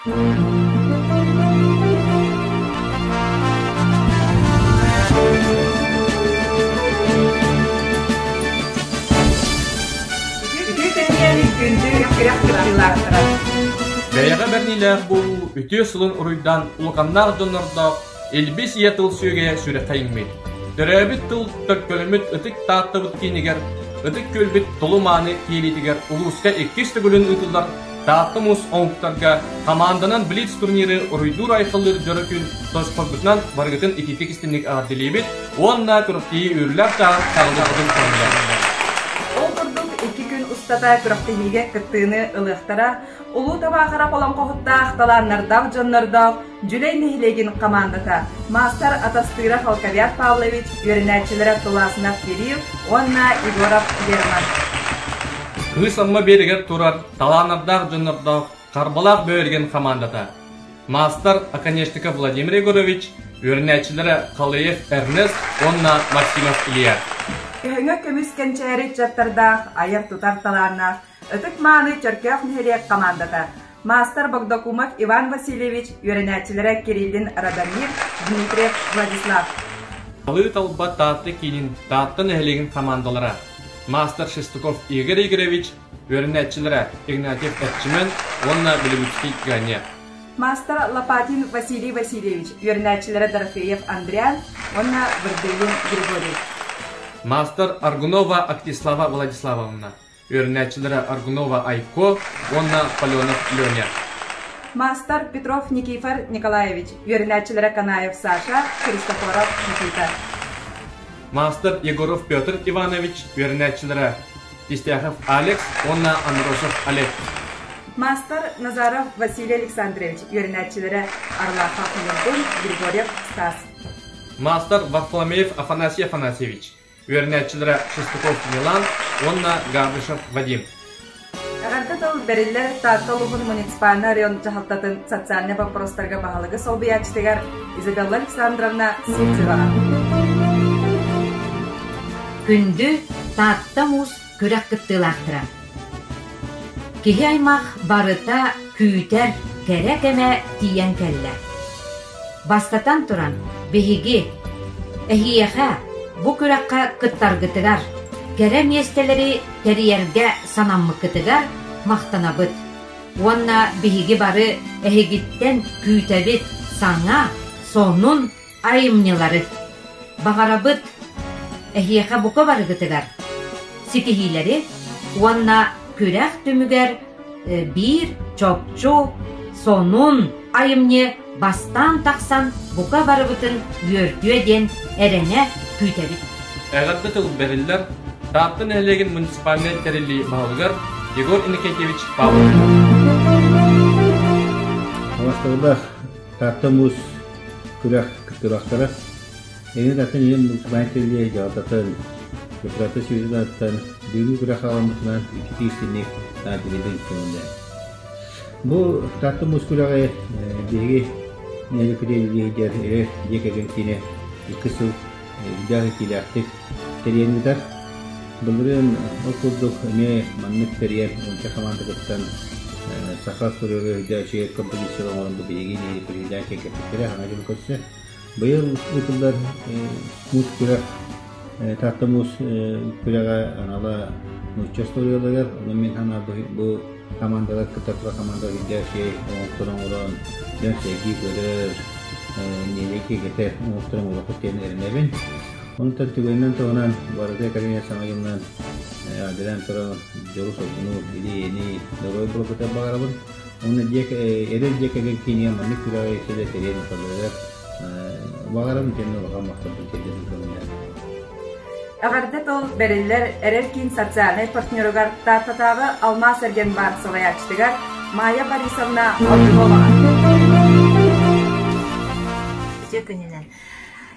Бәйәгә берниләр бу үтө сылын урыйдан улганнар донорда элбис ятыл сөйгә сүрә кайынмый. Дөрәбит тыл төккөлмит ытык таттыбыт кинегер, ытык көлбит толуманы киелидигер улуска 200 гөлөн ытылдар таттымус онктарга команданан блиц турниры урыйдур айкыллыр жөрөкүн тоспортунан баргытын ититикистинник адилебит, онна турти үрләр тагылдырдын көрүлөр. Устата күрәктәгегә кыттыны ылыктара, улу табагыра полам кохтта таланнарда жоннарда Жүлей нехлеген командата Мастер Атастыра Халкавиат Павлович йөрнәчләре туласына Кирилл, онна Егоров Герман. Кысамма берегер турар таланнарда жоннарда карбалак бөлген командата Мастер Аконечников Владимир Егорович йөрнәчләре Калыев Эрнест, онна Максимов Илья. Көңө көмүскән чәри чаттарда аяр тутар таларна Өтік маны Черкев нехерек командата Мастер Богдакумов Иван Васильевич йөрнәчләре Кириллин Радомир, Дмитриев Владислав. Алы талба татты кинин татты нехлеген командалары Мастер Шестуков Игорь Игоревич йөрнәчләре Игнатьев Этчимен, онна Белевицкий Ганя. Мастер Лопатин Василий Васильевич йөрнәчләре Дорофеев Андриан, онна Верделин Григорий. Мастер Аргунова Актислава Владиславовна, йөрнәчләре Аргунова Айко, онна Паленов Леня. Мастер Петров Никифор Николаевич, йөрнәчләре Канаев Саша, Христофоров Никита. Мастер Егоров Петр Иванович, йөрнәчләре Тистяхов Алекс, онна Андросов Олег. Мастер Назаров Василий Александрович, йөрнәчләре Арлахов Мирдин, Григорьев Стас. Мастер Варфоломеев Афанасий Афанасьевич, йөрнәчләре Шестуков Милан, онна Габышев Вадим. Агартатыл бериллер Тарталугун муниципальный район жахалтатын социальный вопростарга баһалыгы солбиячтыгар Изабелла Александровна Сильцева. Күндү Таттамус көрәк кыттылактыра. Кихи аймақ барыта күйтер кәрәк әмә тиян кәллә. Бастатан туран беһиги әһиәхә бу көрәккә кыттаргытыгар. Кәрәм естелери тәриергә санаммы кытыгар мақтанабыт. Уанна беһиги бары әһигиттен күйтәбит саңа сонун айымнылары. Бағарабыт әһиәхә бука барыгытыгар. Сикихиләре уанна көрәк түмүгәр бир чопчу сонун айымне бастан тақсан бука барыбытын үйөртүеден әрәне күйтәбит. Әгәрдәтыл берилләр Таттын әлеген муниципальный тәрелі бағылғар Егор Иннокентьевич Павлов. Авастығыда Таттымыз күрәк күттірақтары Ені таттын ең муниципальный тәрелі жағататын Көпіраты сөзін аттан Бүйгі күрәк аламдықынан үкеті істенек әділеді үкенінде. Бұл Таттымыз күрәғі бейгі нәлі күрәлі егер әрі декеген кені 2 сыл үдәғі келі ақтық тәреліңдер. Бұлырын оқылдық не маннық тәрер онша команда қыттан сақақ көрігі үдәші композициялы орынды бейгі нәлі күрәлі кәкептері аңажын көтсі. Бұйыл ұтылдар мұз күрәк Таттымыз күрәға анала мұзча сториялығар. Оны мен хана бұл командалар кытатыға командалар үдәші оңықтырын орын дөн сәйгі көрір нәлеке кетер оңықтырын орын тәйін әрінәбін. Онтан түгеннен тоғынан барыда академия саңайымнан адыран тұран жолу соғыну или ені дорой бұрықыта бағарабын. Оны әдел декеген кейінен мәнік күрәғай селе терен қалдырдар бағарабын тәні оған мақтабын тәдерін көмінер. Агардет ол бериллер әреркин социальный партнерыгар тартатағы алма сәрген бар сылаячтыгар Майя Борисовна Алдынова. Көкінінен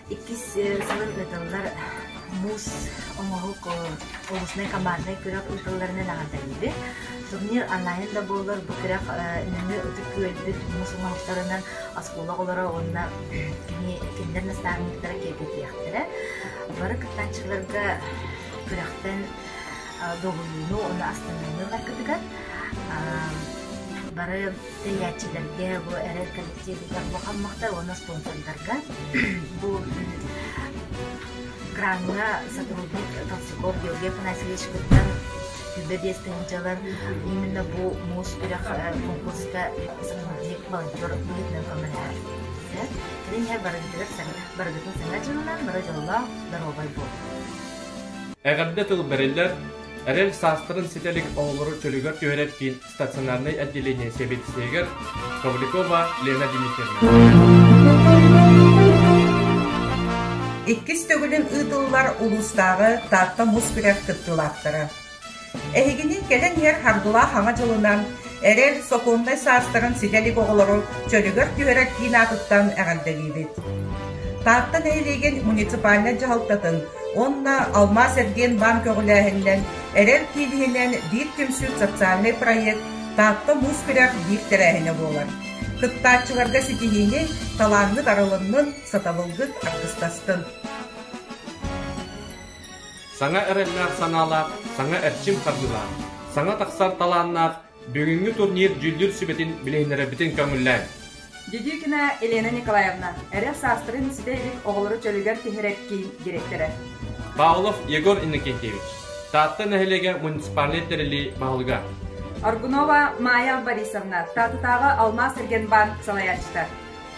Иккис сылын ұтылдар мұз оңығық олысынай командный күрек ұтылдарынан ағандар еді. Турнир онлайнда болыр, бұл күрек үнімі ұтып көлбіт мұз оңығықтарынан асқолақ олары онына кендер настағындықтары кепет яқтыры. Бары кыттанчыларға күректен доғылыны, оны астанайны ларкытыгар. бары тәйячилерге, бу эрер коллективдер, бу хаммактар оны спонсордарга бу гранга сотрудник Толстяков Георгий Афанасьевич Куттан Бедестенчалар именно бу муз күрәк конкурска сыңдык волонтер бүлетнең камера. Кирин барыгытын саңа жылынан бары жылла даробай бу. Әгәрдә тыл берелләр Эрел састырын сетелик оғылыры чөлігер түйереп кейін стационарный отделение себетсегер Ковликова Лена Дмитриевна. Иккис төгілін ұйтылылар ұлыстағы татта мұз күрек кыттылақтыры. Әйгінің келен ер хардула хаңа жылынан әрел соқуындай састырын сетелик оғылыры чөлігер түйереп кейін атыттан әғалделейбет. Таттан әйлеген муниципаліне жағалтатын онна Алмаз Эрген банк өғіләхінен әрел кейлігінен бір түмсүт социальный проект татты мұз күрек бір тәрәхіне болар. Кыттатчыларға сетігіне таланғы дарылынның сатавылғыт арқыстастын. Саңа әрелләр саналар, саңа әрчим қардылар, саңа тақсар таланнақ, бүгінгі турнир жүлдір сүбетін білейінері бітін көңіллән. Дедюкина Елена Николаевна, әрел састырын сетелик оғылыры чөлігер тихерек кейін директоры. Павлов Егор Иннокентьевич, татты нәхелеге муниципалиттерили бағылға. Аргунова Майя Борисовна, татытағы Алмаз Эрген банк салаячты.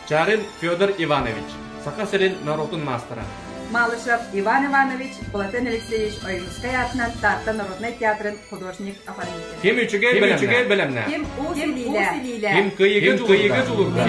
Чарин Федор Иванович, Сақасырин Народын мастера. Малышев Иван Иванович, Платон Алексеевич Ойгускай атынан татты Народный театрын художник оформитель. Кем үчіге білімнә? Кем Усилиля. Кем күйігі жұлырға?